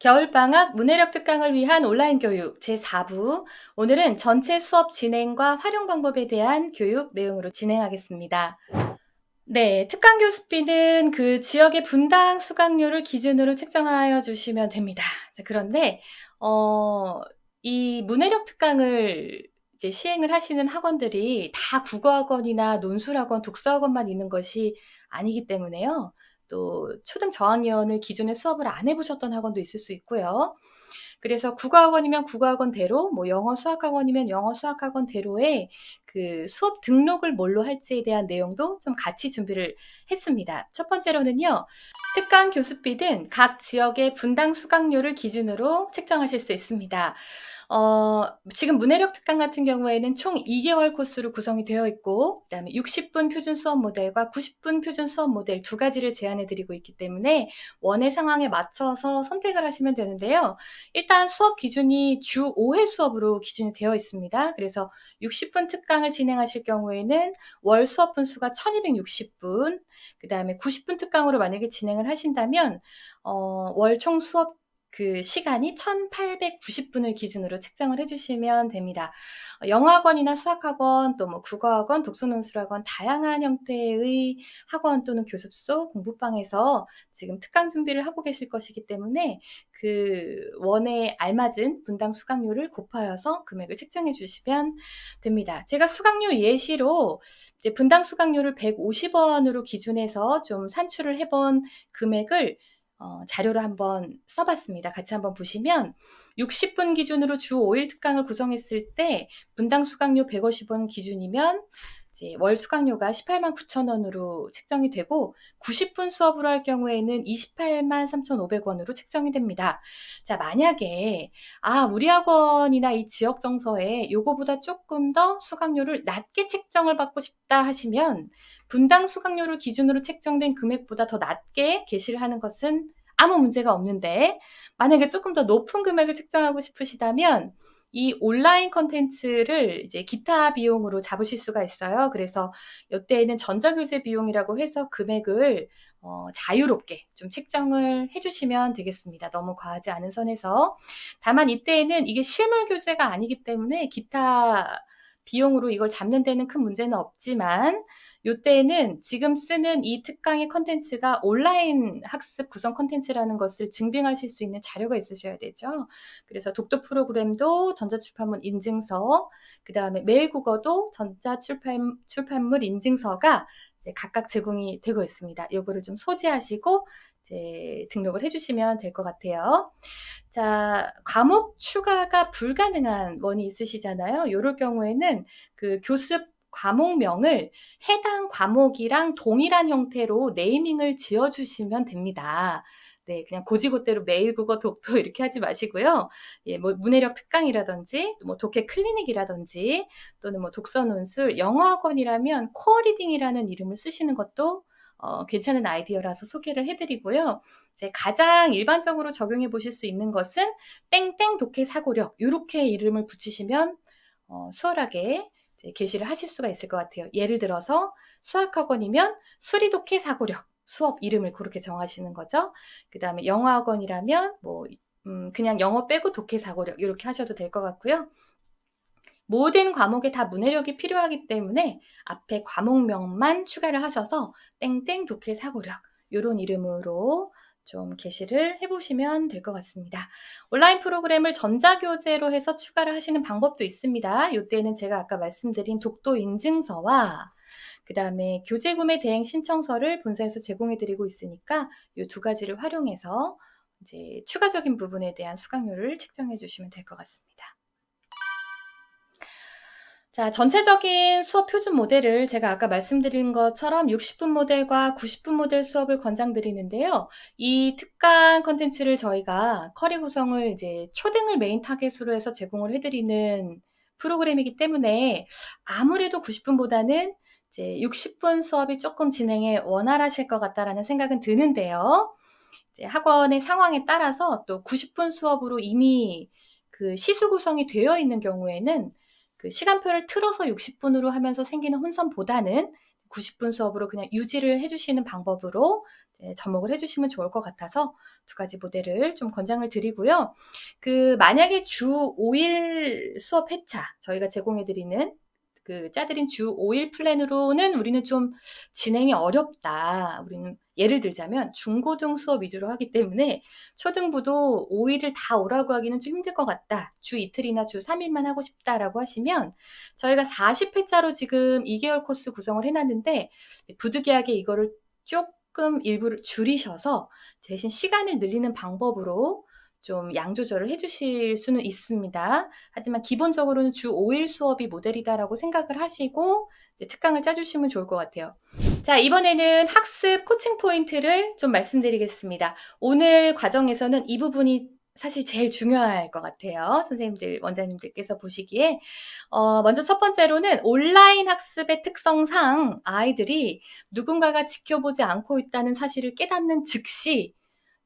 겨울방학 문해력 특강을 위한 온라인 교육 제4부. 오늘은 전체 수업 진행과 활용 방법에 대한 교육 내용으로 진행하겠습니다. 네, 특강 교습비는 그 지역의 분당 수강료를 기준으로 책정하여 주시면 됩니다. 자, 그런데 이 문해력 특강을 이제 시행을 하시는 학원들이 다 국어학원이나 논술학원, 독서학원만 있는 것이 아니기 때문에요. 또 초등 저학년을 기준에 수업을 안 해보셨던 학원도 있을 수 있고요. 그래서 국어학원이면 국어학원대로, 뭐 영어 수학학원이면 영어 수학학원대로의 그 수업 등록을 뭘로 할지에 대한 내용도 좀 같이 준비를 했습니다. 첫 번째로는요, 특강 교습비는 각 지역의 분당 수강료를 기준으로 책정하실 수 있습니다. 지금 문해력 특강 같은 경우에는 총 2개월 코스로 구성이 되어 있고, 그다음에 60분 표준 수업 모델과 90분 표준 수업 모델 두 가지를 제안해 드리고 있기 때문에 원의 상황에 맞춰서 선택을 하시면 되는데요. 일단 수업 기준이 주 5회 수업으로 기준이 되어 있습니다. 그래서 60분 특강을 진행하실 경우에는 월 수업 분수가 1260분, 그다음에 90분 특강으로 만약에 진행을 하신다면 월 총 수업 그 시간이 1890분을 기준으로 책정을 해주시면 됩니다. 영어학원이나 수학학원, 또 뭐 국어학원, 독서논술학원, 다양한 형태의 학원 또는 교습소, 공부방에서 지금 특강 준비를 하고 계실 것이기 때문에 그 원에 알맞은 분당 수강료를 곱하여서 금액을 책정해 주시면 됩니다. 제가 수강료 예시로 이제 분당 수강료를 150원으로 기준해서 좀 산출을 해본 금액을 자료로 한번 써봤습니다. 같이 한번 보시면 60분 기준으로 주 5일 특강을 구성했을 때 분당 수강료 150원 기준이면 이제 월 수강료가 18만 9천 원으로 책정이 되고 90분 수업으로 할 경우에는 28만 3,500원으로 책정이 됩니다. 자, 만약에 우리 학원이나 이 지역 정서에 요거보다 조금 더 수강료를 낮게 책정을 받고 싶다 하시면 분당 수강료를 기준으로 책정된 금액보다 더 낮게 게시를 하는 것은 아무 문제가 없는데, 만약에 조금 더 높은 금액을 책정하고 싶으시다면 이 온라인 컨텐츠를 이제 기타 비용으로 잡으실 수가 있어요. 그래서 이때에는 전자교재 비용이라고 해서 금액을 자유롭게 좀 책정을 해주시면 되겠습니다. 너무 과하지 않은 선에서. 다만 이때에는 이게 실물 교재가 아니기 때문에 기타 비용으로 이걸 잡는 데는 큰 문제는 없지만, 요때에는 지금 쓰는 이 특강의 컨텐츠가 온라인 학습 구성 컨텐츠라는 것을 증빙하실 수 있는 자료가 있으셔야 되죠. 그래서 독도 프로그램도 전자출판물 인증서, 그 다음에 매일국어도 전자출판물 인증서가 이제 각각 제공이 되고 있습니다. 요거를 좀 소지하시고 이제 등록을 해주시면 될 것 같아요. 자, 과목 추가가 불가능한 원이 있으시잖아요. 요럴 경우에는 그 교습 과목명을 해당 과목이랑 동일한 형태로 네이밍을 지어주시면 됩니다. 네, 그냥 고지고대로 매일국어, 독도 이렇게 하지 마시고요. 예, 뭐 문해력 특강이라든지, 뭐 독해 클리닉이라든지, 또는 뭐 독서논술, 영어학원이라면 코어리딩이라는 이름을 쓰시는 것도 괜찮은 아이디어라서 소개를 해드리고요. 이제 가장 일반적으로 적용해 보실 수 있는 것은 땡땡 독해 사고력, 이렇게 이름을 붙이시면 수월하게 게시를 하실 수가 있을 것 같아요. 예를 들어서 수학학원이면 수리독해 사고력 수업 이름을 그렇게 정하시는 거죠. 그 다음에 영어학원이라면 뭐 그냥 영어 빼고 독해 사고력 이렇게 하셔도 될 것 같고요. 모든 과목에 다 문해력이 필요하기 때문에 앞에 과목명만 추가를 하셔서 땡땡 독해 사고력 이런 이름으로 좀 게시를 해보시면 될 것 같습니다. 온라인 프로그램을 전자교재로 해서 추가를 하시는 방법도 있습니다. 이때는 제가 아까 말씀드린 독도 인증서와 그 다음에 교재 구매 대행 신청서를 본사에서 제공해드리고 있으니까 이 두 가지를 활용해서 이제 추가적인 부분에 대한 수강료를 책정해 주시면 될 것 같습니다. 자, 전체적인 수업 표준 모델을 제가 아까 말씀드린 것처럼 60분 모델과 90분 모델 수업을 권장드리는데요. 이 특강 컨텐츠를 저희가 커리 구성을 이제 초등을 메인 타겟으로 해서 제공을 해드리는 프로그램이기 때문에 아무래도 90분보다는 이제 60분 수업이 조금 진행에 원활하실 것 같다라는 생각은 드는데요. 이제 학원의 상황에 따라서 또 90분 수업으로 이미 그 시수 구성이 되어 있는 경우에는 그 시간표를 틀어서 60분으로 하면서 생기는 혼선보다는 90분 수업으로 그냥 유지를 해주시는 방법으로 접목을 해주시면 좋을 것 같아서 두 가지 모델을 좀 권장을 드리고요. 만약에 주 5일 수업 회차 저희가 제공해드리는 짜드린 주 5일 플랜으로는 우리는 좀 진행이 어렵다. 우리는 예를 들자면 중고등 수업 위주로 하기 때문에 초등부도 5일을 다 오라고 하기는 좀 힘들 것 같다. 주 이틀이나 주 3일만 하고 싶다라고 하시면 저희가 40회차로 지금 2개월 코스 구성을 해놨는데 부득이하게 이거를 조금 일부를 줄이셔서 대신 시간을 늘리는 방법으로 좀 양 조절을 해주실 수는 있습니다. 하지만 기본적으로는 주 5일 수업이 모델이다라고 생각을 하시고 이제 특강을 짜주시면 좋을 것 같아요. 자, 이번에는 학습 코칭 포인트를 좀 말씀드리겠습니다. 오늘 과정에서는 이 부분이 사실 제일 중요할 것 같아요. 선생님들, 원장님들께서 보시기에. 먼저 첫 번째로는 온라인 학습의 특성상 아이들이 누군가가 지켜보지 않고 있다는 사실을 깨닫는 즉시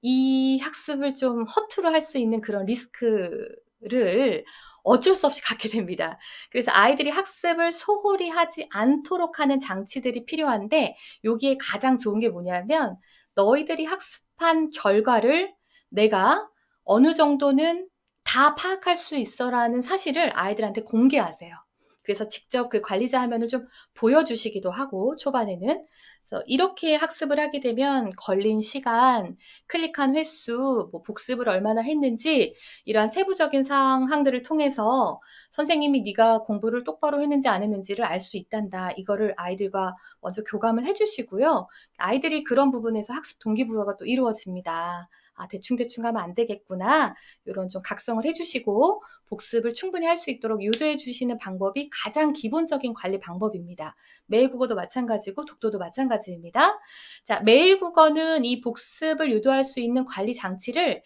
이 학습을 좀 허투루 할 수 있는 그런 리스크를 어쩔 수 없이 갖게 됩니다. 그래서 아이들이 학습을 소홀히 하지 않도록 하는 장치들이 필요한데 여기에 가장 좋은 게 뭐냐면 너희들이 학습한 결과를 내가 어느 정도는 다 파악할 수 있어라는 사실을 아이들한테 공개하세요. 그래서 직접 그 관리자 화면을 좀 보여주시기도 하고 초반에는 그래서 이렇게 학습을 하게 되면 걸린 시간, 클릭한 횟수, 복습을 얼마나 했는지 이러한 세부적인 사항들을 통해서 선생님이 네가 공부를 똑바로 했는지 안 했는지를 알 수 있단다. 이거를 아이들과 먼저 교감을 해주시고요. 아이들이 그런 부분에서 학습 동기부여가 또 이루어집니다. 아, 대충대충 하면 안 되겠구나. 이런 좀 각성을 해주시고 복습을 충분히 할 수 있도록 유도해 주시는 방법이 가장 기본적인 관리 방법입니다. 매일 국어도 마찬가지고 독도도 마찬가지입니다. 자, 매일 국어는 이 복습을 유도할 수 있는 관리 장치를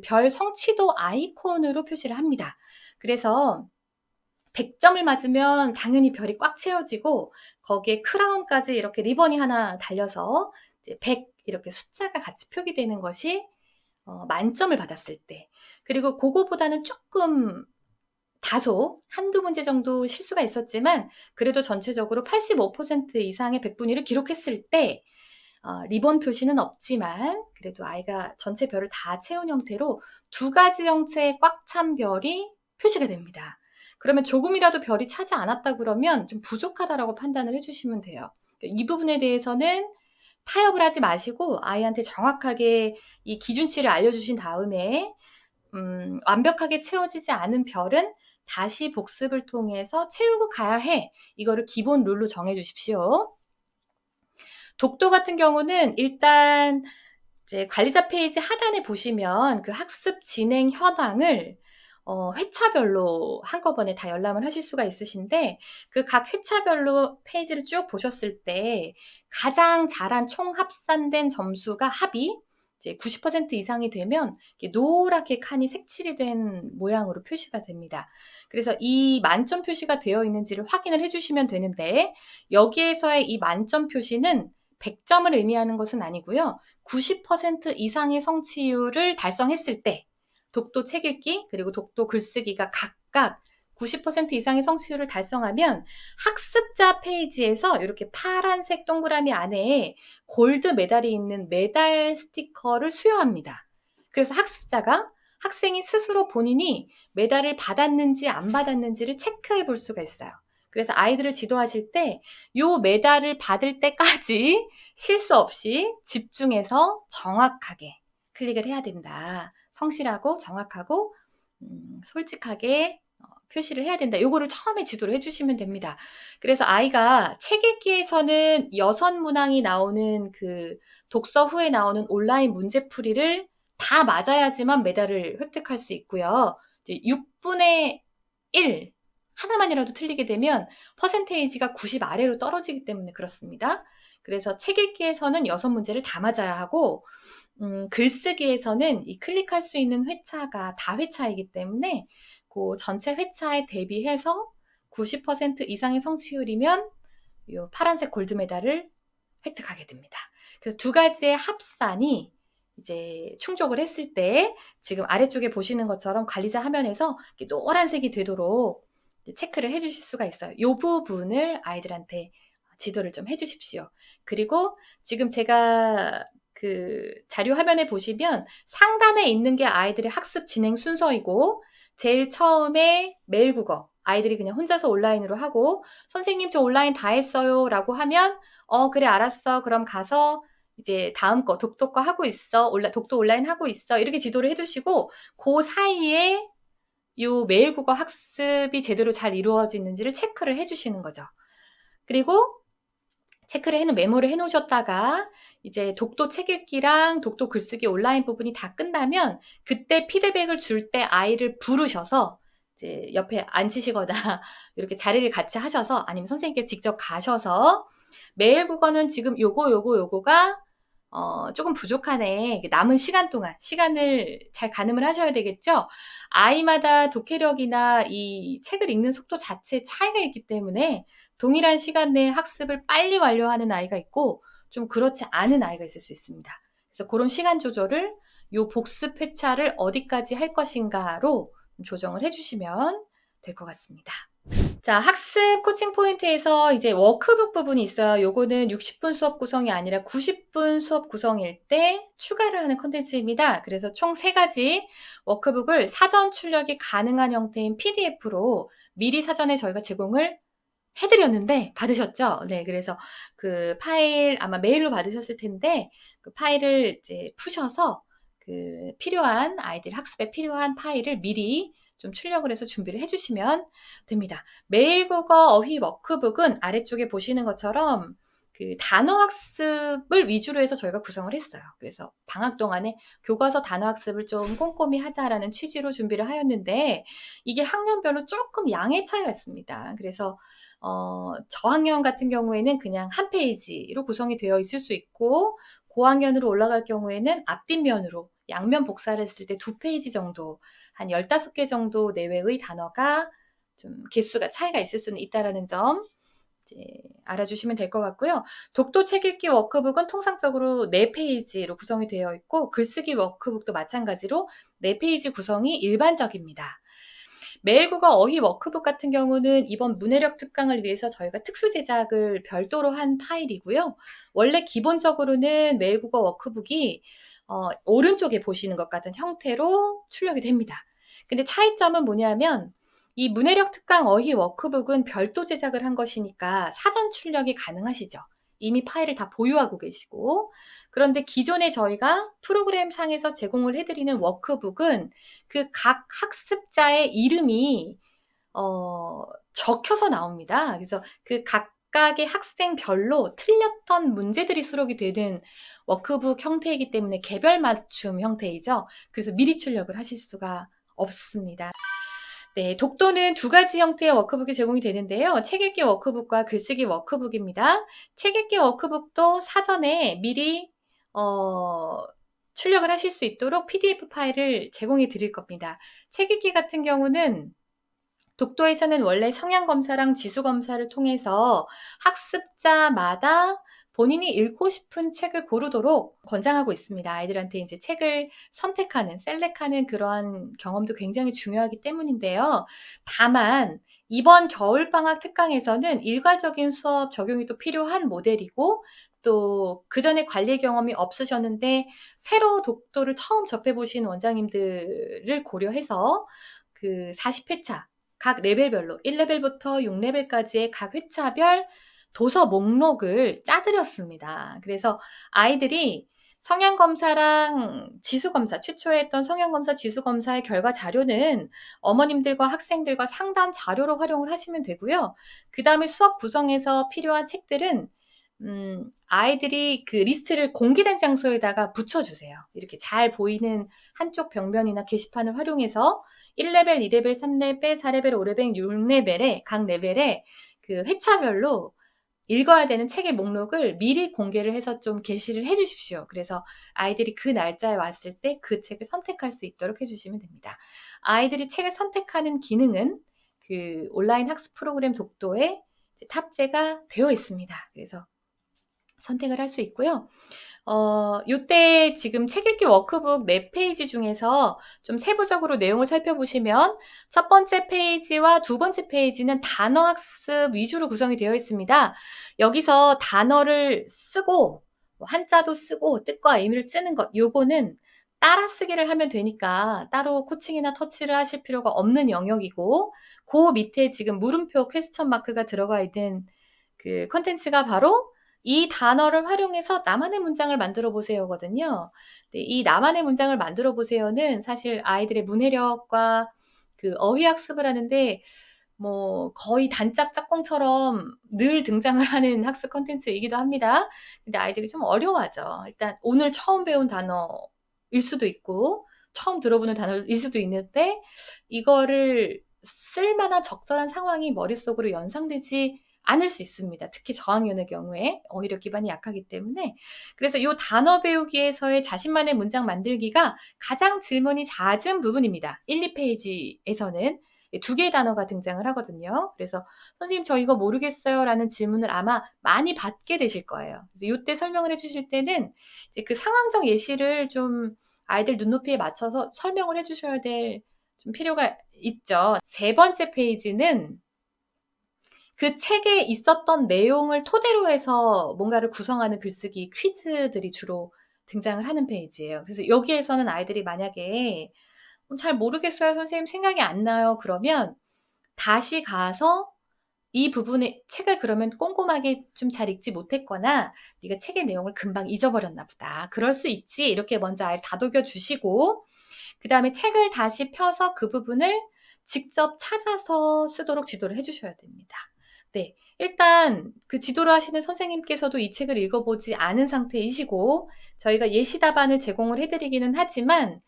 별 성취도 아이콘으로 표시를 합니다. 그래서 100점을 맞으면 당연히 별이 꽉 채워지고 거기에 크라운까지 이렇게 리본이 하나 달려서 이제 100 이렇게 숫자가 같이 표기되는 것이 만점을 받았을 때 그리고 그거보다는 조금 다소 한두 문제 정도 실수가 있었지만 그래도 전체적으로 85% 이상의 100분위를 기록했을 때 리본 표시는 없지만 그래도 아이가 전체 별을 다 채운 형태로 두 가지 형태의 꽉 찬 별이 표시가 됩니다. 그러면 조금이라도 별이 차지 않았다 그러면 좀 부족하다라고 판단을 해주시면 돼요. 이 부분에 대해서는 타협을 하지 마시고 아이한테 정확하게 이 기준치를 알려주신 다음에 완벽하게 채워지지 않은 별은 다시 복습을 통해서 채우고 가야 해. 이거를 기본 룰로 정해주십시오. 독도 같은 경우는 일단 이제 관리자 페이지 하단에 보시면 그 학습 진행 현황을 회차별로 한꺼번에 다 열람을 하실 수가 있으신데 그 각 회차별로 페이지를 쭉 보셨을 때 가장 잘한 총 합산된 점수가 합이 이제 90% 이상이 되면 노랗게 칸이 색칠이 된 모양으로 표시가 됩니다. 그래서 이 만점 표시가 되어 있는지를 확인을 해주시면 되는데 여기에서의 이 만점 표시는 100점을 의미하는 것은 아니고요. 90% 이상의 성취율을 달성했을 때 독도 책 읽기 그리고 독도 글쓰기가 각각 90% 이상의 성취율을 달성하면 학습자 페이지에서 이렇게 파란색 동그라미 안에 골드 메달이 있는 메달 스티커를 수여합니다. 그래서 학생이 스스로 본인이 메달을 받았는지 안 받았는지를 체크해 볼 수가 있어요. 그래서 아이들을 지도하실 때 요 메달을 받을 때까지 실수 없이 집중해서 정확하게 클릭을 해야 된다. 성실하고 정확하고 솔직하게 표시를 해야 된다. 요거를 처음에 지도를 해주시면 됩니다. 그래서 아이가 책 읽기에서는 6문항이 나오는 그 독서 후에 나오는 온라인 문제풀이를 다 맞아야지만 메달을 획득할 수 있고요. 이제 6분의 1 하나만이라도 틀리게 되면 퍼센테이지가 90 아래로 떨어지기 때문에 그렇습니다. 그래서 책 읽기에서는 6문제를 다 맞아야 하고 글쓰기에서는 이 클릭할 수 있는 회차가 다 회차이기 때문에 그 전체 회차에 대비해서 90% 이상의 성취율이면 이 파란색 골드 메달을 획득하게 됩니다. 그래서 두 가지의 합산이 이제 충족을 했을 때 지금 아래쪽에 보시는 것처럼 관리자 화면에서 노란색이 되도록 체크를 해주실 수가 있어요. 이 부분을 아이들한테 지도를 좀 해주십시오. 그리고 지금 제가 그 자료 화면에 보시면 상단에 있는 게 아이들의 학습 진행 순서이고, 제일 처음에 매일 국어, 아이들이 그냥 혼자서 온라인으로 하고, 선생님 저 온라인 다 했어요 라고 하면 그래 알았어, 그럼 가서 이제 다음 거 독도 거 하고 있어, 독도 온라인 하고 있어, 이렇게 지도를 해주시고, 그 사이에 요 매일 국어 학습이 제대로 잘 이루어지는지를 체크를 해주시는 거죠. 그리고 체크를 메모를 해놓으셨다가 이제 독도 책 읽기랑 독도 글쓰기 온라인 부분이 다 끝나면 그때 피드백을 줄 때 아이를 부르셔서 이제 옆에 앉히시거나 이렇게 자리를 같이 하셔서, 아니면 선생님께 직접 가셔서 매일 국어는 지금 요거가 조금 부족하네. 남은 시간 동안 시간을 잘 가늠을 하셔야 되겠죠. 아이마다 독해력이나 이 책을 읽는 속도 자체에 차이가 있기 때문에 동일한 시간 내에 학습을 빨리 완료하는 아이가 있고 좀 그렇지 않은 아이가 있을 수 있습니다. 그래서 그런 시간 조절을 요 복습 회차를 어디까지 할 것인가로 조정을 해주시면 될 것 같습니다. 자, 학습 코칭 포인트에서 이제 워크북 부분이 있어요. 요거는 60분 수업 구성이 아니라 90분 수업 구성일 때 추가를 하는 컨텐츠입니다. 그래서 총 3가지 워크북을 사전 출력이 가능한 형태인 PDF로 미리 사전에 저희가 제공을 해드렸는데 받으셨죠? 네, 그래서 그 파일 아마 메일로 받으셨을 텐데 그 파일을 이제 푸셔서 그 필요한 아이들 학습에 필요한 파일을 미리 좀 출력을 해서 준비를 해주시면 됩니다. 매일 국어 어휘 워크북은 아래쪽에 보시는 것처럼 그 단어 학습을 위주로 해서 저희가 구성을 했어요. 그래서 방학 동안에 교과서 단어 학습을 좀 꼼꼼히 하자라는 취지로 준비를 하였는데, 이게 학년별로 조금 양의 차이가 있습니다. 그래서 저학년 같은 경우에는 그냥 한 페이지로 구성이 되어 있을 수 있고, 고학년으로 올라갈 경우에는 앞뒷면으로 양면 복사를 했을 때 2페이지 정도, 한 15개 정도 내외의 단어가 좀 개수가 차이가 있을 수는 있다라는 점 이제 알아주시면 될 것 같고요. 독도 책 읽기 워크북은 통상적으로 4페이지로 구성이 되어 있고, 글쓰기 워크북도 마찬가지로 4페이지 구성이 일반적입니다. 매일 국어 어휘 워크북 같은 경우는 이번 문해력 특강을 위해서 저희가 특수 제작을 별도로 한 파일이고요. 원래 기본적으로는 매일 국어 워크북이 오른쪽에 보시는 것 같은 형태로 출력이 됩니다. 근데 차이점은 뭐냐면, 이 문해력 특강 어휘 워크북은 별도 제작을 한 것이니까 사전 출력이 가능하시죠. 이미 파일을 다 보유하고 계시고. 그런데 기존에 저희가 프로그램 상에서 제공을 해드리는 워크북은 그 각 학습자의 이름이 적혀서 나옵니다. 그래서 그 각각의 학생별로 틀렸던 문제들이 수록이 되는 워크북 형태이기 때문에 개별 맞춤 형태이죠. 그래서 미리 출력을 하실 수가 없습니다. 네, 독도는 2가지 형태의 워크북이 제공이 되는데요. 책 읽기 워크북과 글쓰기 워크북입니다. 책 읽기 워크북도 사전에 미리 출력을 하실 수 있도록 PDF 파일을 제공해 드릴 겁니다. 책 읽기 같은 경우는 독도에서는 원래 성향검사랑 지수검사를 통해서 학습자마다 본인이 읽고 싶은 책을 고르도록 권장하고 있습니다. 아이들한테 이제 책을 선택하는, 셀렉하는 그러한 경험도 굉장히 중요하기 때문인데요. 다만 이번 겨울방학 특강에서는 일괄적인 수업 적용이 또 필요한 모델이고, 또 그전에 관리 경험이 없으셨는데 새로 독도를 처음 접해보신 원장님들을 고려해서 그 40회차 각 레벨별로 1레벨부터 6레벨까지의 각 회차별 도서 목록을 짜드렸습니다. 그래서 아이들이 성향검사랑 지수검사, 최초에 했던 성향검사, 지수검사의 결과 자료는 어머님들과 학생들과 상담 자료로 활용을 하시면 되고요. 그 다음에 수업 구성에서 필요한 책들은 아이들이 그 리스트를 공개된 장소에다가 붙여주세요. 이렇게 잘 보이는 한쪽 벽면이나 게시판을 활용해서 1레벨, 2레벨, 3레벨, 4레벨, 5레벨, 6레벨에 각 레벨에 그 회차별로 읽어야 되는 책의 목록을 미리 공개를 해서 좀 게시를 해주십시오. 그래서 아이들이 그 날짜에 왔을 때 그 책을 선택할 수 있도록 해주시면 됩니다. 아이들이 책을 선택하는 기능은 그 온라인 학습 프로그램 독도에 탑재가 되어 있습니다. 그래서 선택을 할 수 있고요. 요때 지금 책 읽기 워크북 4페이지 중에서 좀 세부적으로 내용을 살펴보시면 첫 번째 페이지와 두 번째 페이지는 단어 학습 위주로 구성이 되어 있습니다. 여기서 단어를 쓰고 한자도 쓰고 뜻과 의미를 쓰는 것, 요거는 따라 쓰기를 하면 되니까 따로 코칭이나 터치를 하실 필요가 없는 영역이고, 그 밑에 지금 물음표 퀘스천 마크가 들어가 있는 그 컨텐츠가 바로 이 단어를 활용해서 나만의 문장을 만들어 보세요거든요. 네, 이 나만의 문장을 만들어 보세요는 사실 아이들의 문해력과 그 어휘 학습을 하는데 뭐 거의 단짝 짝꿍처럼 늘 등장을 하는 학습 컨텐츠이기도 합니다. 근데 아이들이 좀 어려워하죠. 일단 오늘 처음 배운 단어일 수도 있고 처음 들어보는 단어일 수도 있는데 이거를 쓸 만한 적절한 상황이 머릿속으로 연상되지 않을 수 있습니다. 특히 저학년의 경우에 어휘력 기반이 약하기 때문에. 그래서 이 단어 배우기에서의 자신만의 문장 만들기가 가장 질문이 잦은 부분입니다. 1, 2페이지에서는 두 개의 단어가 등장을 하거든요. 그래서 선생님 저 이거 모르겠어요 라는 질문을 아마 많이 받게 되실 거예요. 그래서 이때 설명을 해주실 때는 이제 그 상황적 예시를 좀 아이들 눈높이에 맞춰서 설명을 해주셔야 될 좀 필요가 있죠. 세 번째 페이지는 그 책에 있었던 내용을 토대로 해서 뭔가를 구성하는 글쓰기 퀴즈들이 주로 등장을 하는 페이지예요. 그래서 여기에서는 아이들이 만약에 잘 모르겠어요, 선생님 생각이 안 나요. 그러면 다시 가서 이 부분의 책을 그러면 꼼꼼하게 좀 잘 읽지 못했거나 네가 책의 내용을 금방 잊어버렸나 보다. 그럴 수 있지. 이렇게 먼저 아이를 다독여 주시고 그 다음에 책을 다시 펴서 그 부분을 직접 찾아서 쓰도록 지도를 해주셔야 됩니다. 네, 일단 그 지도를 하시는 선생님께서도 이 책을 읽어보지 않은 상태이시고 저희가 예시 답안을 제공을 해드리기는 하지만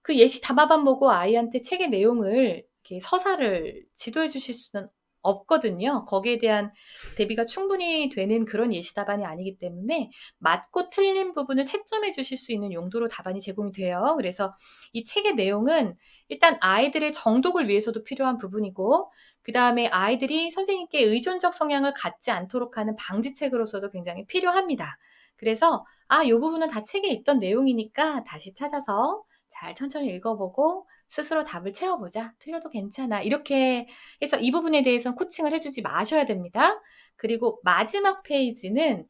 그 예시 답안만 보고 아이한테 책의 내용을 이렇게 서사를 지도해 주실 수는 없거든요. 거기에 대한 대비가 충분히 되는 그런 예시 답안이 아니기 때문에 맞고 틀린 부분을 채점해 주실 수 있는 용도로 답안이 제공이 돼요. 그래서 이 책의 내용은 일단 아이들의 정독을 위해서도 필요한 부분이고 그 다음에 아이들이 선생님께 의존적 성향을 갖지 않도록 하는 방지책으로서도 굉장히 필요합니다. 그래서 이 부분은 다 책에 있던 내용이니까 다시 찾아서 잘 천천히 읽어보고 스스로 답을 채워보자. 틀려도 괜찮아. 이렇게 해서 이 부분에 대해서는 코칭을 해주지 마셔야 됩니다. 그리고 마지막 페이지는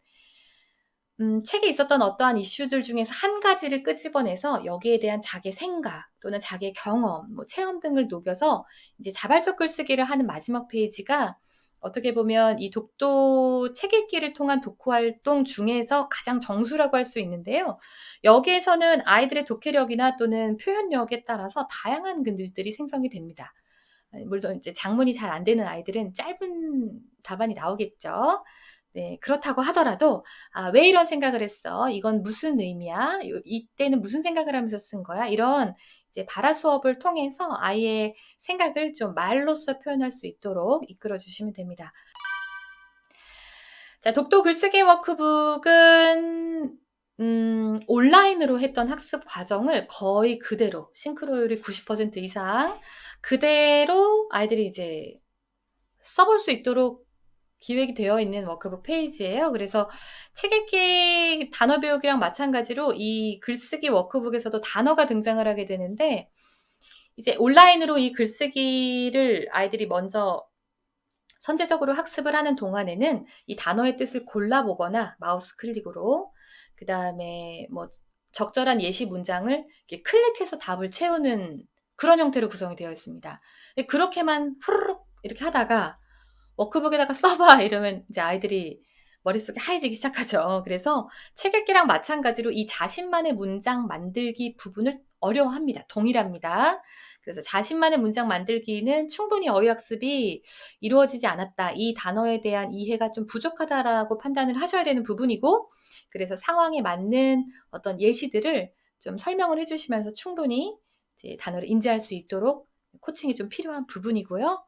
책에 있었던 어떠한 이슈들 중에서 한 가지를 끄집어내서 여기에 대한 자기 생각 또는 자기 경험, 뭐 체험 등을 녹여서 이제 자발적 글쓰기를 하는 마지막 페이지가 어떻게 보면 이 독도 책 읽기를 통한 독후 활동 중에서 가장 정수라고 할 수 있는데요. 여기에서는 아이들의 독해력이나 또는 표현력에 따라서 다양한 글들이 생성이 됩니다. 물론 이제 장문이 잘 안 되는 아이들은 짧은 답안이 나오겠죠. 네, 그렇다고 하더라도 왜 이런 생각을 했어? 이건 무슨 의미야? 이때는 무슨 생각을 하면서 쓴 거야? 이런 이제 발화 수업을 통해서 아이의 생각을 좀 말로써 표현할 수 있도록 이끌어 주시면 됩니다. 자, 독도 글쓰기 워크북은 온라인으로 했던 학습 과정을 거의 그대로 싱크로율이 90% 이상 그대로 아이들이 이제 써볼 수 있도록 기획이 되어 있는 워크북 페이지예요. 그래서 책 읽기 단어 배우기랑 마찬가지로 이 글쓰기 워크북에서도 단어가 등장을 하게 되는데 이제 온라인으로 이 글쓰기를 아이들이 먼저 선제적으로 학습을 하는 동안에는 이 단어의 뜻을 골라보거나 마우스 클릭으로 그 다음에 뭐 적절한 예시 문장을 이렇게 클릭해서 답을 채우는 그런 형태로 구성이 되어 있습니다. 그렇게만 후루룩 이렇게 하다가 워크북에다가 써봐 이러면 이제 아이들이 머릿속에 하얘지기 시작하죠. 그래서 책 읽기랑 마찬가지로 이 자신만의 문장 만들기 부분을 어려워합니다. 동일합니다. 그래서 자신만의 문장 만들기는 충분히 어휘학습이 이루어지지 않았다. 이 단어에 대한 이해가 좀 부족하다라고 판단을 하셔야 되는 부분이고 그래서 상황에 맞는 어떤 예시들을 좀 설명을 해주시면서 충분히 이제 단어를 인지할 수 있도록 코칭이 좀 필요한 부분이고요.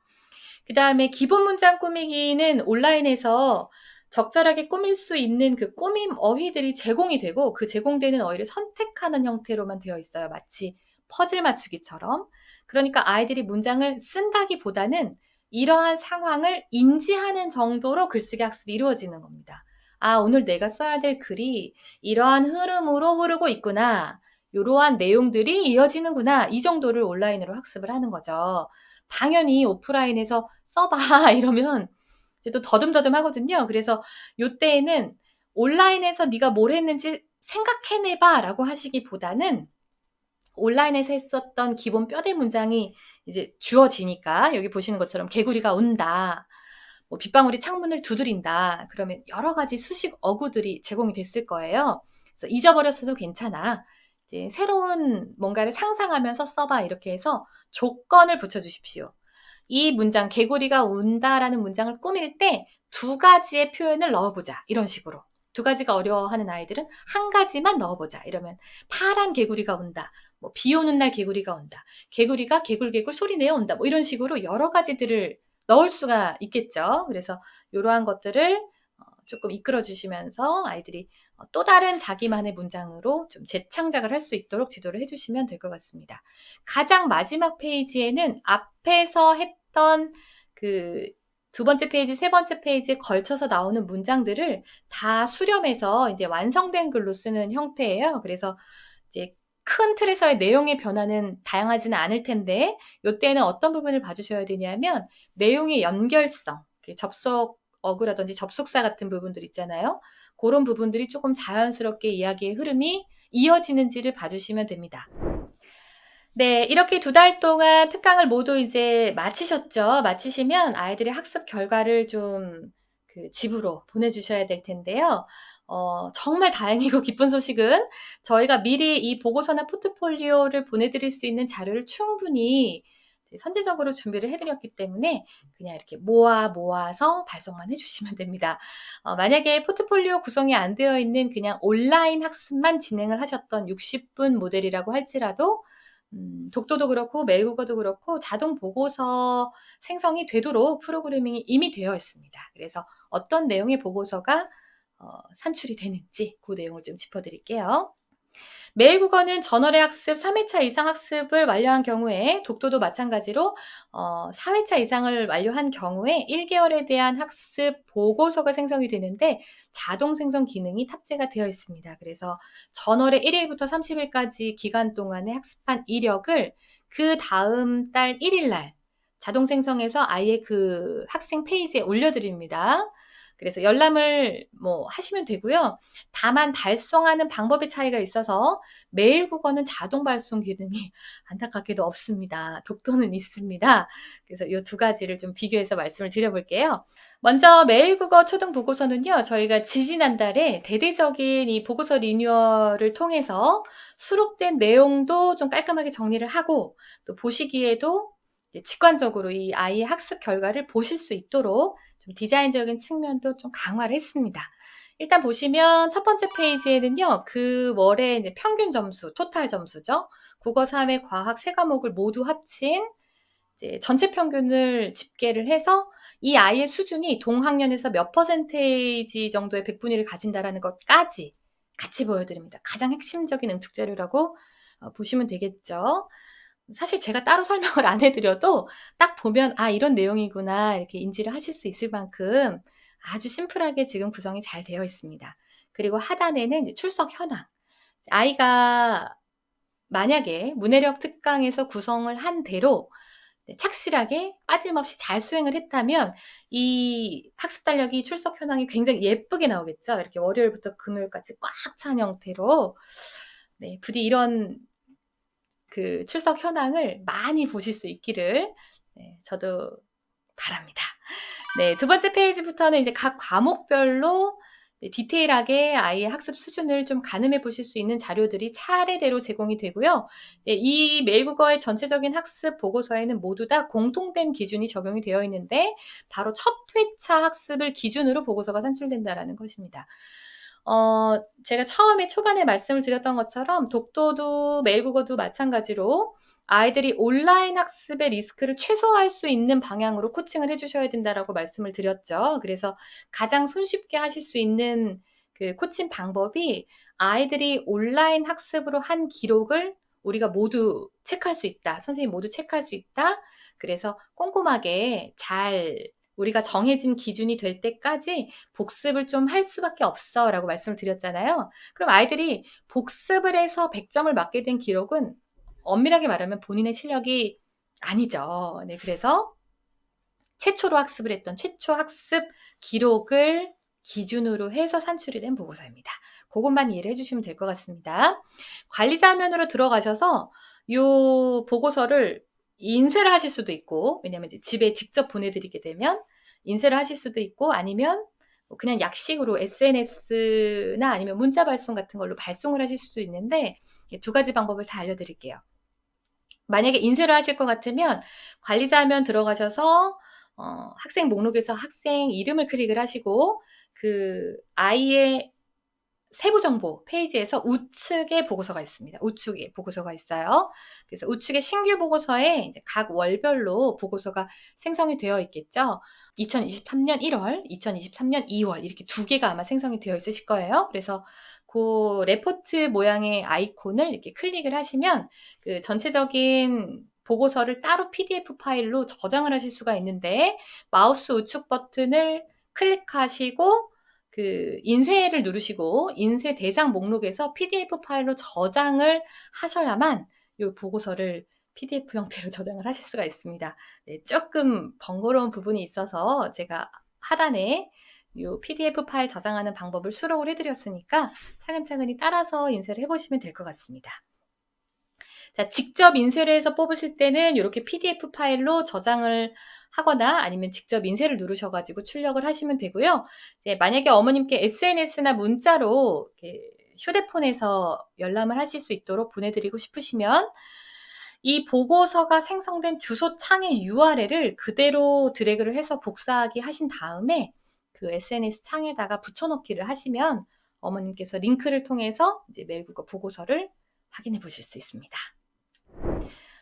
그 다음에 기본 문장 꾸미기는 온라인에서 적절하게 꾸밀 수 있는 그 꾸밈 어휘들이 제공이 되고 그 제공되는 어휘를 선택하는 형태로만 되어 있어요. 마치 퍼즐 맞추기처럼. 그러니까 아이들이 문장을 쓴다기보다는 이러한 상황을 인지하는 정도로 글쓰기 학습이 이루어지는 겁니다. 아, 오늘 내가 써야 될 글이 이러한 흐름으로 흐르고 있구나. 이러한 내용들이 이어지는구나. 이 정도를 온라인으로 학습을 하는 거죠. 당연히 오프라인에서 써봐 이러면 이제 또 더듬더듬 하거든요. 그래서 요때에는 온라인에서 네가 뭘 했는지 생각해내봐 라고 하시기보다는 온라인에서 했었던 기본 뼈대 문장이 이제 주어지니까 여기 보시는 것처럼 개구리가 운다. 뭐 빗방울이 창문을 두드린다. 그러면 여러 가지 수식 어구들이 제공이 됐을 거예요. 그래서 잊어버렸어도 괜찮아. 이제 새로운 뭔가를 상상하면서 써봐. 이렇게 해서 조건을 붙여주십시오. 이 문장, 개구리가 운다라는 문장을 꾸밀 때 두 가지의 표현을 넣어보자. 이런 식으로. 두 가지가 어려워하는 아이들은 한 가지만 넣어보자. 이러면 파란 개구리가 운다. 뭐 비 오는 날 개구리가 온다. 개구리가 개굴개굴 소리 내어 온다. 뭐 이런 식으로 여러 가지들을 넣을 수가 있겠죠. 그래서 이러한 것들을 조금 이끌어 주시면서 아이들이 또 다른 자기만의 문장으로 좀 재창작을 할 수 있도록 지도를 해주시면 될 것 같습니다. 가장 마지막 페이지에는 앞에서 했던 그 두 번째 페이지, 세 번째 페이지에 걸쳐서 나오는 문장들을 다 수렴해서 이제 완성된 글로 쓰는 형태예요. 그래서 이제 큰 틀에서의 내용의 변화는 다양하지는 않을 텐데 이때는 어떤 부분을 봐주셔야 되냐면 내용의 연결성, 접속 어구라든지 접속사 같은 부분들 있잖아요. 그런 부분들이 조금 자연스럽게 이야기의 흐름이 이어지는지를 봐주시면 됩니다. 네, 이렇게 2달 동안 특강을 모두 이제 마치셨죠. 마치시면 아이들의 학습 결과를 좀 집으로 보내주셔야 될 텐데요. 정말 다행이고 기쁜 소식은 저희가 미리 이 보고서나 포트폴리오를 보내드릴 수 있는 자료를 충분히 선제적으로 준비를 해드렸기 때문에 그냥 이렇게 모아서 발송만 해주시면 됩니다. 만약에 포트폴리오 구성이 안 되어 있는 그냥 온라인 학습만 진행을 하셨던 60분 모델이라고 할지라도 독도도 그렇고 매국어도 그렇고 자동 보고서 생성이 되도록 프로그래밍이 이미 되어 있습니다. 그래서 어떤 내용의 보고서가 산출이 되는지 그 내용을 좀 짚어드릴게요. 매일국어는 전월의 학습 3회차 이상 학습을 완료한 경우에 독도도 마찬가지로 4회차 이상을 완료한 경우에 1개월에 대한 학습 보고서가 생성이 되는데 자동 생성 기능이 탑재가 되어 있습니다. 그래서 전월의 1일부터 30일까지 기간 동안에 학습한 이력을 그 다음 달 1일 날 자동 생성해서 아이의 그 학생 페이지에 올려드립니다. 그래서 열람을 뭐 하시면 되고요. 다만 발송하는 방법의 차이가 있어서 메일 국어는 자동 발송 기능이 안타깝게도 없습니다. 독도는 있습니다. 그래서 이 두 가지를 좀 비교해서 말씀을 드려볼게요. 먼저 메일 국어 초등 보고서는요. 저희가 지지난달에 대대적인 이 보고서 리뉴얼을 통해서 수록된 내용도 좀 깔끔하게 정리를 하고 또 보시기에도 직관적으로 이 아이의 학습 결과를 보실 수 있도록 좀 디자인적인 측면도 좀 강화를 했습니다. 일단 보시면 첫 번째 페이지에는요. 그 월의 이제 평균 점수, 토탈 점수죠. 국어, 사회, 과학 세 과목을 모두 합친 이제 전체 평균을 집계를 해서 이 아이의 수준이 동학년에서 몇 퍼센테이지 정도의 백분위를 가진다라는 것까지 같이 보여드립니다. 가장 핵심적인 응축 자료라고 보시면 되겠죠. 사실 제가 따로 설명을 안 해드려도 딱 보면 아 이런 내용이구나 이렇게 인지를 하실 수 있을 만큼 아주 심플하게 지금 구성이 잘 되어 있습니다. 그리고 하단에는 이제 출석 현황. 아이가 만약에 문해력 특강에서 구성을 한 대로 착실하게 빠짐없이 잘 수행을 했다면 이 학습 달력이 출석 현황이 굉장히 예쁘게 나오겠죠. 이렇게 월요일부터 금요일까지 꽉 찬 형태로. 네, 부디 이런 그 출석 현황을 많이 보실 수 있기를 저도 바랍니다. 네, 두 번째 페이지부터는 이제 각 과목별로 디테일하게 아이의 학습 수준을 좀 가늠해 보실 수 있는 자료들이 차례대로 제공이 되고요. 이 매일국어의 전체적인 학습 보고서에는 모두 다 공통된 기준이 적용이 되어 있는데 바로 첫 회차 학습을 기준으로 보고서가 산출된다라는 것입니다. 제가 처음에 초반에 말씀을 드렸던 것처럼 독도도 매일국어도 마찬가지로 아이들이 온라인 학습의 리스크를 최소화할 수 있는 방향으로 코칭을 해주셔야 된다라고 말씀을 드렸죠. 그래서 가장 손쉽게 하실 수 있는 그 코칭 방법이 아이들이 온라인 학습으로 한 기록을 우리가 모두 체크할 수 있다. 선생님 모두 체크할 수 있다. 그래서 꼼꼼하게 잘 우리가 정해진 기준이 될 때까지 복습을 좀 할 수밖에 없어 라고 말씀을 드렸잖아요. 그럼 아이들이 복습을 해서 100점을 맞게 된 기록은 엄밀하게 말하면 본인의 실력이 아니죠. 네, 그래서 최초로 학습을 했던 최초 학습 기록을 기준으로 해서 산출이 된 보고서입니다. 그것만 이해를 해주시면 될 것 같습니다. 관리자 화면으로 들어가셔서 이 보고서를 인쇄를 하실 수도 있고, 왜냐면 이제 집에 직접 보내드리게 되면 인쇄를 하실 수도 있고, 아니면 그냥 약식으로 SNS나 아니면 문자 발송 같은 걸로 발송을 하실 수도 있는데, 두 가지 방법을 다 알려드릴게요. 만약에 인쇄를 하실 것 같으면 관리자 화면 들어가셔서 학생 목록에서 학생 이름을 클릭을 하시고 그 아이의 세부 정보 페이지에서 우측에 보고서가 있습니다. 우측에 보고서가 있어요. 그래서 우측에 신규 보고서에 이제 각 월별로 보고서가 생성이 되어 있겠죠. 2023년 1월, 2023년 2월 이렇게 두 개가 아마 생성이 되어 있으실 거예요. 그래서 그 레포트 모양의 아이콘을 이렇게 클릭을 하시면 그 전체적인 보고서를 따로 PDF 파일로 저장을 하실 수가 있는데 마우스 우측 버튼을 클릭하시고 그 인쇄를 누르시고 인쇄 대상 목록에서 PDF 파일로 저장을 하셔야만 이 보고서를 PDF 형태로 저장을 하실 수가 있습니다. 네, 조금 번거로운 부분이 있어서 제가 하단에 이 PDF 파일 저장하는 방법을 수록을 해드렸으니까 차근차근히 따라서 인쇄를 해보시면 될 것 같습니다. 자, 직접 인쇄를 해서 뽑으실 때는 이렇게 PDF 파일로 저장을 하거나 아니면 직접 인쇄를 누르셔가지고 출력을 하시면 되고요. 이제 만약에 어머님께 SNS나 문자로 휴대폰에서 열람을 하실 수 있도록 보내드리고 싶으시면 이 보고서가 생성된 주소 창의 URL을 그대로 드래그를 해서 복사하기 하신 다음에 그 SNS 창에다가 붙여넣기를 하시면 어머님께서 링크를 통해서 이제 매일국어 보고서를 확인해 보실 수 있습니다.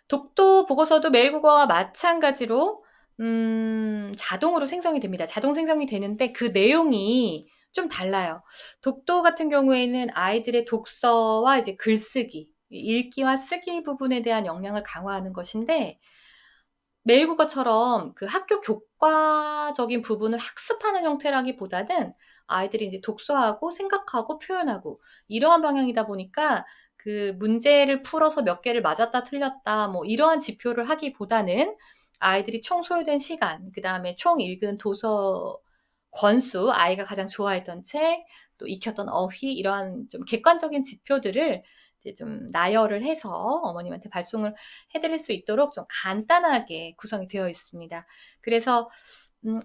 독도 보고서도 매일국어와 마찬가지로 자동으로 생성이 됩니다. 자동 생성이 되는데 그 내용이 좀 달라요. 독도 같은 경우에는 아이들의 독서와 이제 글쓰기, 읽기와 쓰기 부분에 대한 역량을 강화하는 것인데 매일국어처럼 그 학교 교과적인 부분을 학습하는 형태라기보다는 아이들이 이제 독서하고 생각하고 표현하고 이러한 방향이다 보니까 그 문제를 풀어서 몇 개를 맞았다 틀렸다 뭐 이러한 지표를 하기보다는 아이들이 총 소요된 시간, 그 다음에 총 읽은 도서 권수, 아이가 가장 좋아했던 책, 또 익혔던 어휘 이러한 좀 객관적인 지표들을 이제 좀 나열을 해서 어머님한테 발송을 해드릴 수 있도록 좀 간단하게 구성이 되어 있습니다. 그래서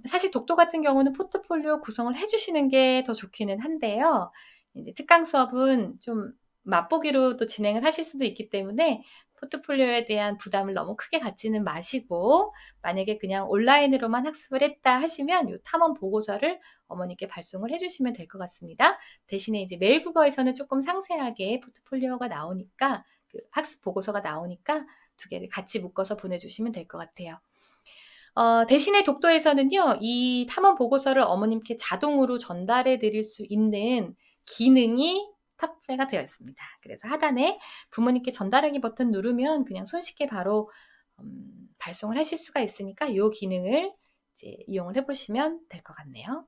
사실 독도 같은 경우는 포트폴리오 구성을 해주시는 게 더 좋기는 한데요. 이제 특강 수업은 좀 맛보기로 또 진행을 하실 수도 있기 때문에 포트폴리오에 대한 부담을 너무 크게 갖지는 마시고 만약에 그냥 온라인으로만 학습을 했다 하시면 이 탐험 보고서를 어머니께 발송을 해주시면 될 것 같습니다. 대신에 이제 매일국어에서는 조금 상세하게 포트폴리오가 나오니까 그 학습 보고서가 나오니까 두 개를 같이 묶어서 보내주시면 될 것 같아요. 대신에 독도에서는요, 이 탐험 보고서를 어머님께 자동으로 전달해 드릴 수 있는 기능이 탑재가 되어 있습니다. 그래서 하단에 부모님께 전달하기 버튼 누르면 그냥 손쉽게 바로 발송을 하실 수가 있으니까 이 기능을 이제 이용을 해보시면 될 것 같네요.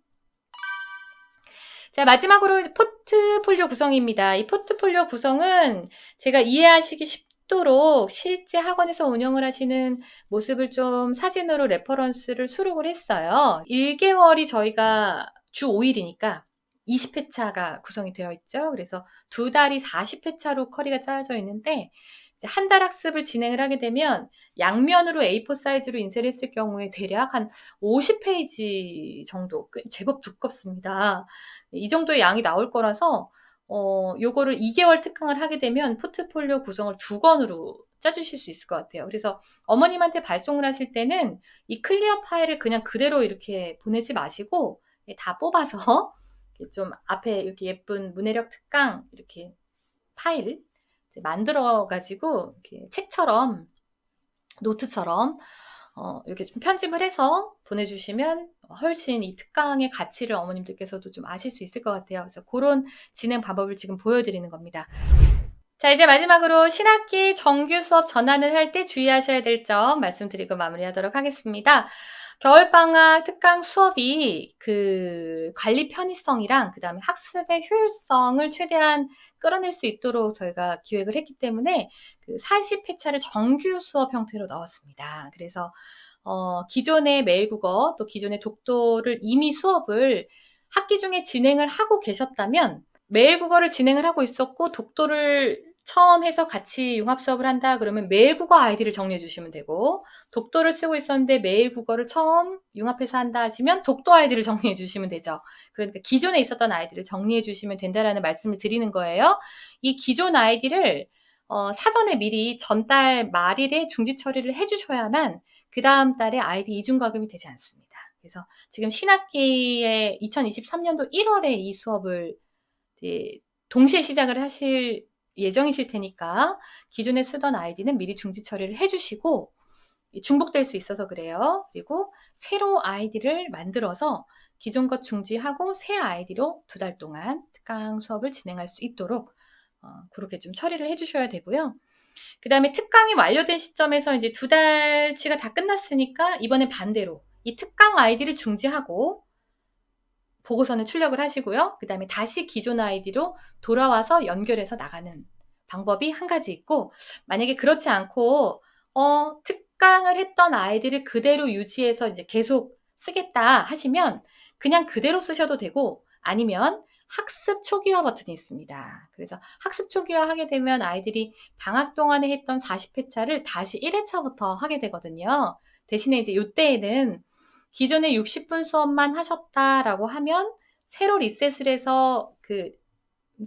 자, 마지막으로 포트폴리오 구성입니다. 이 포트폴리오 구성은 제가 이해하시기 쉽도록 실제 학원에서 운영을 하시는 모습을 좀 사진으로 레퍼런스를 수록을 했어요. 1개월이 저희가 주 5일이니까 20회차가 구성이 되어 있죠. 그래서 두 달이 40회차로 커리가 짜여져 있는데 한 달 학습을 진행을 하게 되면 양면으로 A4 사이즈로 인쇄를 했을 경우에 대략 한 50페이지 정도, 제법 두껍습니다. 이 정도의 양이 나올 거라서 요거를 2개월 특강을 하게 되면 포트폴리오 구성을 2권으로 짜주실 수 있을 것 같아요. 그래서 어머님한테 발송을 하실 때는 이 클리어 파일을 그냥 그대로 이렇게 보내지 마시고 다 뽑아서 좀 앞에 이렇게 예쁜 문해력 특강 이렇게 파일 만들어 가지고 이렇게 책처럼 노트처럼 이렇게 좀 편집을 해서 보내주시면 훨씬 이 특강의 가치를 어머님들께서도 좀 아실 수 있을 것 같아요. 그래서 그런 진행 방법을 지금 보여드리는 겁니다. 자, 이제 마지막으로 신학기 정규 수업 전환을 할 때 주의하셔야 될 점 말씀드리고 마무리하도록 하겠습니다. 겨울방학 특강 수업이 그 관리 편의성이랑 그다음에 학습의 효율성을 최대한 끌어낼 수 있도록 저희가 기획을 했기 때문에 그 40회차를 정규 수업 형태로 넣었습니다. 그래서 기존의 매일국어 또 기존의 독도를 이미 수업을 학기 중에 진행을 하고 계셨다면 매일국어를 진행을 하고 있었고 독도를 처음 해서 같이 융합 수업을 한다 그러면 매일국어 아이디를 정리해 주시면 되고, 독도를 쓰고 있었는데 매일국어를 처음 융합해서 한다 하시면 독도 아이디를 정리해 주시면 되죠. 그러니까 기존에 있었던 아이디를 정리해 주시면 된다라는 말씀을 드리는 거예요. 이 기존 아이디를 사전에 미리 전달 말일에 중지 처리를 해주셔야만 그 다음 달에 아이디 이중과금이 되지 않습니다. 그래서 지금 신학기에 2023년도 1월에 이 수업을 이제 동시에 시작을 하실 예정이실 테니까 기존에 쓰던 아이디는 미리 중지 처리를 해주시고, 중복될 수 있어서 그래요. 그리고 새로 아이디를 만들어서 기존 것 중지하고 새 아이디로 2달 동안 특강 수업을 진행할 수 있도록 그렇게 좀 처리를 해주셔야 되고요. 그 다음에 특강이 완료된 시점에서 이제 2달치가 다 끝났으니까 이번에 반대로 이 특강 아이디를 중지하고 보고서는 출력을 하시고요. 그 다음에 다시 기존 아이디로 돌아와서 연결해서 나가는 방법이 한 가지 있고, 만약에 그렇지 않고 특강을 했던 아이디를 그대로 유지해서 이제 계속 쓰겠다 하시면 그냥 그대로 쓰셔도 되고, 아니면 학습 초기화 버튼이 있습니다. 그래서 학습 초기화 하게 되면 아이들이 방학 동안에 했던 40회차를 다시 1회차부터 하게 되거든요. 대신에 이제 이때에는 기존에 60분 수업만 하셨다라고 하면 새로 리셋을 해서 그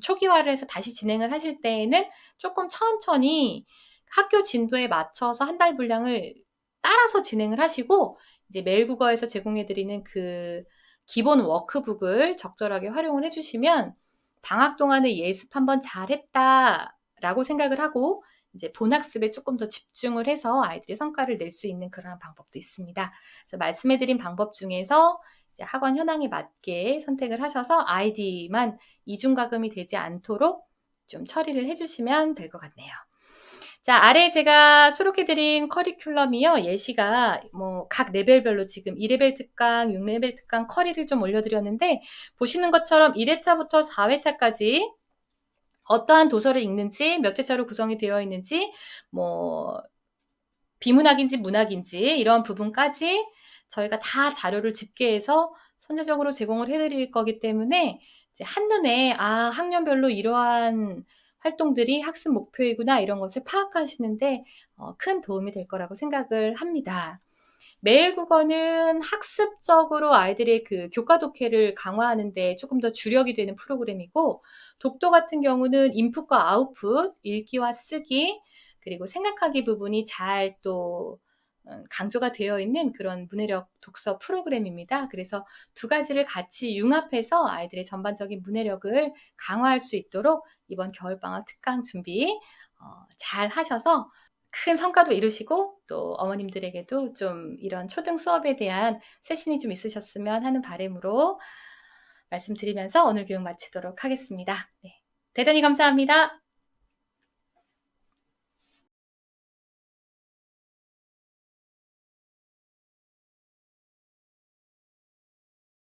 초기화를 해서 다시 진행을 하실 때에는 조금 천천히 학교 진도에 맞춰서 한 달 분량을 따라서 진행을 하시고, 이제 매일국어에서 제공해드리는 그 기본 워크북을 적절하게 활용을 해주시면 방학 동안에 예습 한번 잘했다라고 생각을 하고 이제 본학습에 조금 더 집중을 해서 아이들이 성과를 낼 수 있는 그런 방법도 있습니다. 그래서 말씀해드린 방법 중에서 이제 학원 현황에 맞게 선택을 하셔서 아이디만 이중과금이 되지 않도록 좀 처리를 해주시면 될 것 같네요. 자, 아래 제가 수록해드린 커리큘럼이요. 예시가 뭐 각 레벨별로 지금 2레벨 특강, 6레벨 특강 커리를 좀 올려드렸는데, 보시는 것처럼 1회차부터 4회차까지 어떠한 도서를 읽는지, 몇 회차로 구성이 되어 있는지, 뭐 비문학인지 문학인지 이런 부분까지 저희가 다 자료를 집계해서 선제적으로 제공을 해드릴 거기 때문에 이제 한눈에 학년별로 이러한 활동들이 학습 목표이구나 이런 것을 파악하시는데 큰 도움이 될 거라고 생각을 합니다. 매일국어는 학습적으로 아이들의 그 교과 독해를 강화하는데 조금 더 주력이 되는 프로그램이고, 독도 같은 경우는 인풋과 아웃풋, 읽기와 쓰기, 그리고 생각하기 부분이 잘 또 강조가 되어 있는 그런 문해력 독서 프로그램입니다. 그래서 두 가지를 같이 융합해서 아이들의 전반적인 문해력을 강화할 수 있도록 이번 겨울방학 특강 준비 잘 하셔서 큰 성과도 이루시고 또 어머님들에게도 좀 이런 초등 수업에 대한 쇄신이 좀 있으셨으면 하는 바람으로 말씀드리면서 오늘 교육 마치도록 하겠습니다. 네. 대단히 감사합니다.